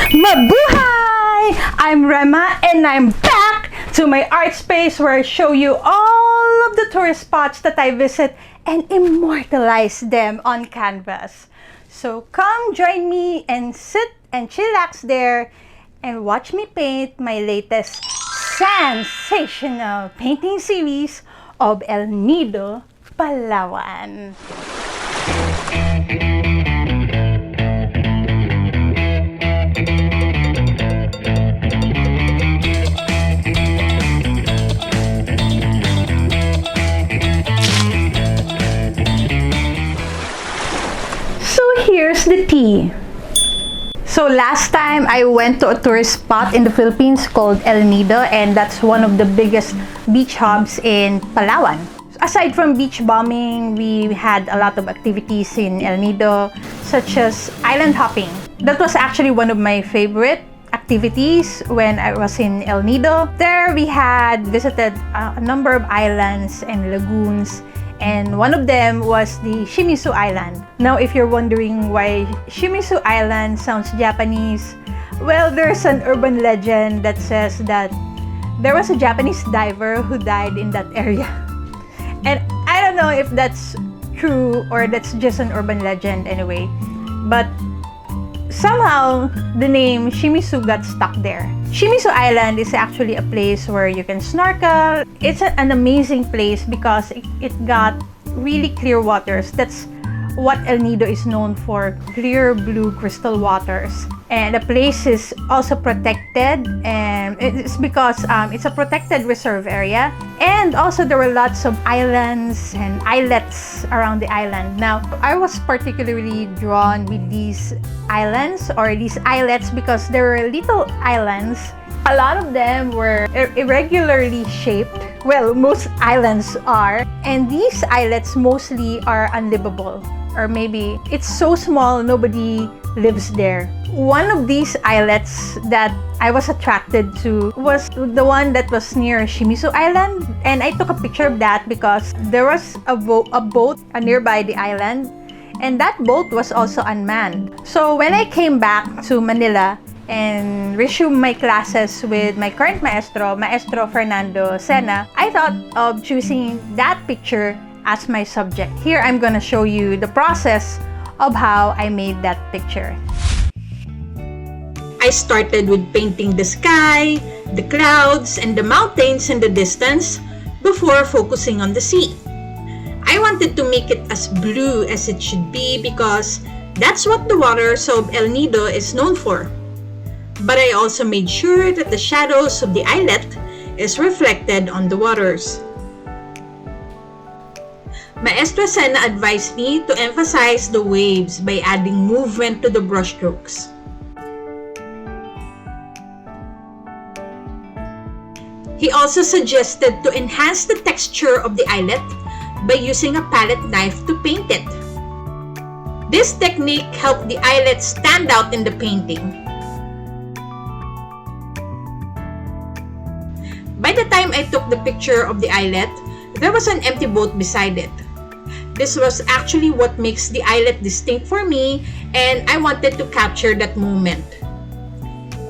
Mabuhay! I'm Rema and I'm back to my art space where I show you all of the tourist spots that I visit and immortalize them on canvas. So come join me and sit and chillax there and watch me paint my latest sensational painting series of El Nido, Palawan. Here's the tea. So last time I went to a tourist spot in the Philippines called El Nido, and that's one of the biggest beach hubs in Palawan. Aside from beach bombing, we had a lot of activities in El Nido, such as island hopping. That was actually one of my favorite activities when I was in El Nido. There we had visited a number of islands and lagoons, and one of them was the Shimizu Island. Now, if you're wondering why Shimizu Island sounds Japanese, well, there's an urban legend that says that there was a Japanese diver who died in that area. And I don't know if that's true or that's just an urban legend anyway, but somehow the name Shimizu got stuck there. Shimizu Island is actually a place where you can snorkel. It's an amazing place because it got really clear waters. That's what El Nido is known for, clear blue crystal waters. And the place is also protected, and it's because it's a protected reserve area. And also there were lots of islands and islets around the island. Now, I was particularly drawn with these islands or these islets because there were little islands. A lot of them were irregularly shaped. Well, most islands are. And these islets mostly are unlivable. Or maybe it's so small, nobody lives there. One of these islets that I was attracted to was the one that was near Shimizu Island. And I took a picture of that because there was a boat nearby the island. And that boat was also unmanned. So when I came back to Manila and resumed my classes with my current maestro, Maestro Fernando Sena, I thought of choosing that picture as my subject. Here I'm gonna show you the process of how I made that picture. I started with painting the sky, the clouds, and the mountains in the distance before focusing on the sea. I wanted to make it as blue as it should be because that's what the waters of El Nido is known for. But I also made sure that the shadows of the islet is reflected on the waters. Maestro Sena advised me to emphasize the waves by adding movement to the brushstrokes. He also suggested to enhance the texture of the islet by using a palette knife to paint it. This technique helped the islet stand out in the painting. By the time I took the picture of the islet, there was an empty boat beside it. This was actually what makes the islet distinct for me, and I wanted to capture that moment.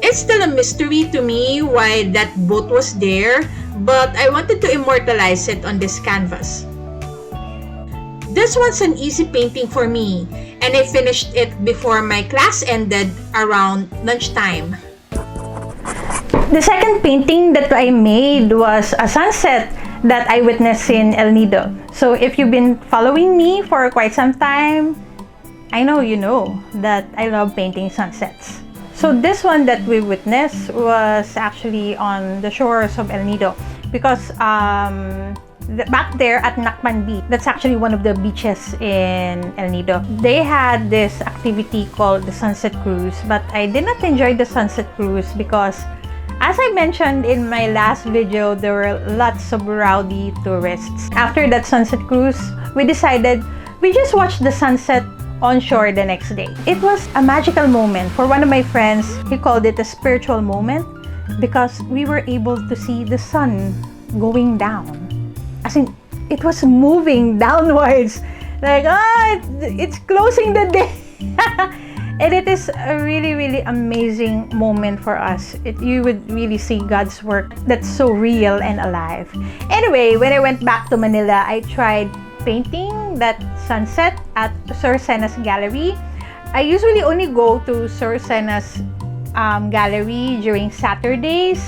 It's still a mystery to me why that boat was there, but I wanted to immortalize it on this canvas. This was an easy painting for me, and I finished it before my class ended around lunchtime. The second painting that I made was a sunset that I witnessed in El Nido. So if you've been following me for quite some time, I know you know that I love painting sunsets. So this one that we witnessed was actually on the shores of El Nido because back there at Nakman Beach, that's actually one of the beaches in El Nido. They had this activity called the Sunset Cruise, but I did not enjoy the Sunset Cruise because, as I mentioned in my last video, there were lots of rowdy tourists. After that sunset cruise, we decided we just watched the sunset on shore the next day. It was a magical moment. For one of my friends, he called it a spiritual moment because we were able to see the sun going down. As in, it was moving downwards. Like, it's closing the day. And it is a really, really amazing moment for us. You would really see God's work that's so real and alive. Anyway, when I went back to Manila, I tried painting that sunset at Sir Sena's gallery. I usually only go to Sir Sena's gallery during Saturdays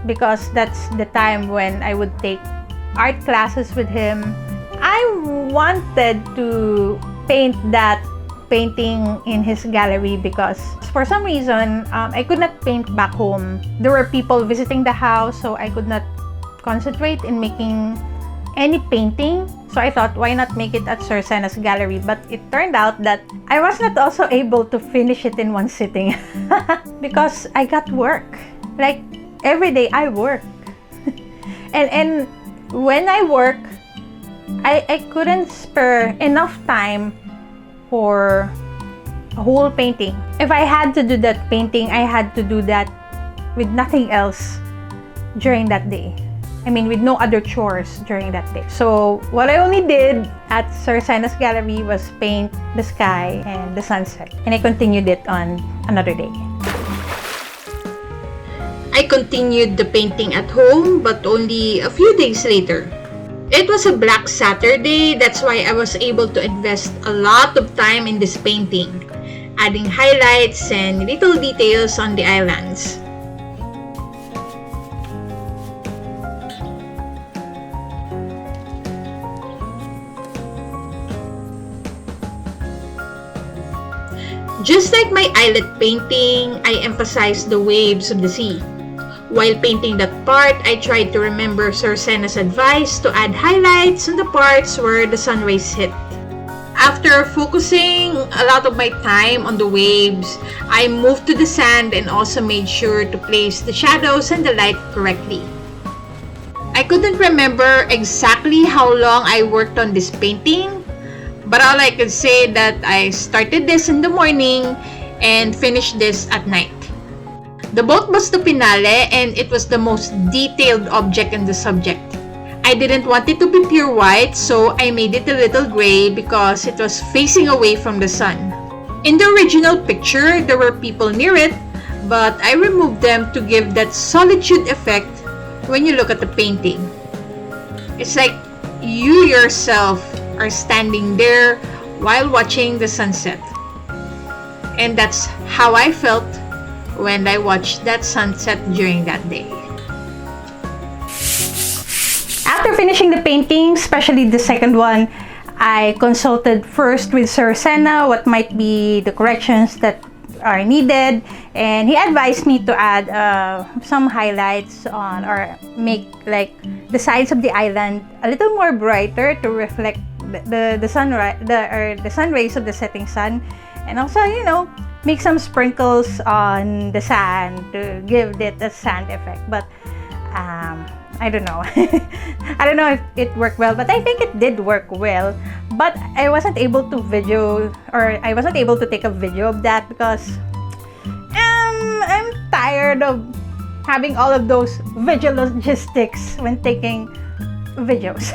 because that's the time when I would take art classes with him. I wanted to paint that painting in his gallery because for some reason I could not paint back home. There were people visiting the house, so I could not concentrate in making any painting. So I thought, why not make it at Sir Sena's gallery? But it turned out that I was not also able to finish it in one sitting because I got work. Like every day I work. and when I work, I couldn't spare enough time for a whole painting. If I had to do that painting, I had to do that with nothing else during that day. I mean, with no other chores during that day. So what I only did at Sir Sena's gallery was paint the sky and the sunset. And I continued it on another day. I continued the painting at home, but only a few days later. It was a Black Saturday, that's why I was able to invest a lot of time in this painting, adding highlights and little details on the islands. Just like my islet painting, I emphasized the waves of the sea. While painting that part, I tried to remember Sir Sena's advice to add highlights on the parts where the sun rays hit. After focusing a lot of my time on the waves, I moved to the sand and also made sure to place the shadows and the light correctly. I couldn't remember exactly how long I worked on this painting, but all I could say that I started this in the morning and finished this at night. The boat was the finale and it was the most detailed object in the subject. I didn't want it to be pure white, so I made it a little gray because it was facing away from the sun. In the original picture, there were people near it, but I removed them to give that solitude effect when you look at the painting. It's like you yourself are standing there while watching the sunset. And that's how I felt when I watched that sunset during that day. After finishing the painting, especially the second one, I consulted first with Sir Sena what might be the corrections that are needed, and he advised me to add some highlights on or make like the sides of the island a little more brighter to reflect the sun rays of the setting sun, and also make some sprinkles on the sand to give it a sand effect. But I don't know. I don't know if it worked well, but I think it did work well. But I wasn't able to take a video of that because I'm tired of having all of those visual logistics when taking videos.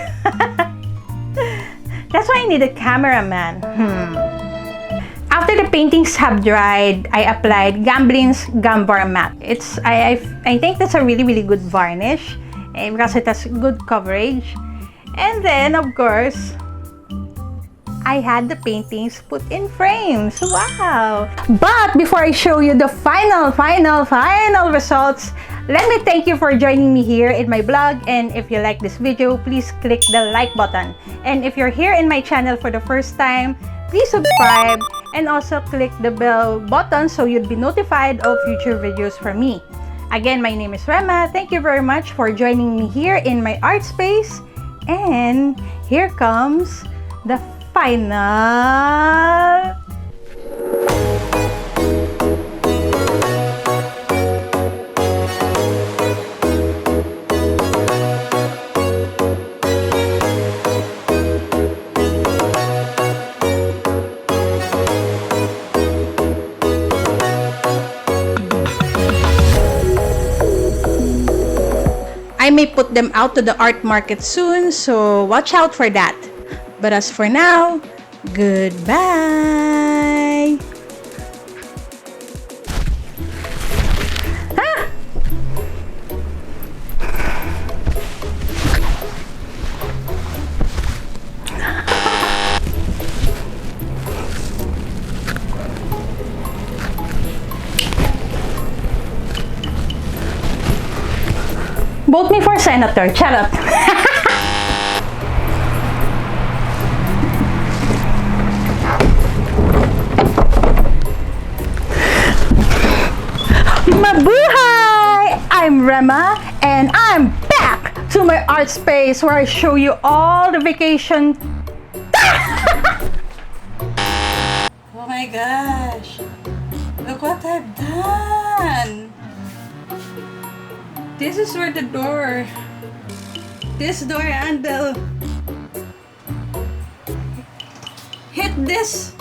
That's why I need a cameraman. After the paintings have dried, I applied Gamblin's Gambar Matte. I think that's a really, really good varnish because it has good coverage. And then, of course, I had the paintings put in frames. Wow! But before I show you the final results, let me thank you for joining me here in my blog. And if you like this video, please click the like button. And if you're here in my channel for the first time, please subscribe and also click the bell button so you'll be notified of future videos from me. Again, my name is Rema. Thank you very much for joining me here in my art space. And here comes the final. I may put them out to the art market soon, so watch out for that. But as for now, goodbye! Vote me for senator. Charot. Mabuhay! I'm Rema, and I'm back to my art space where I show you all the vacation. Oh my gosh! Look what I've done! This is where the door, this door handle hit this.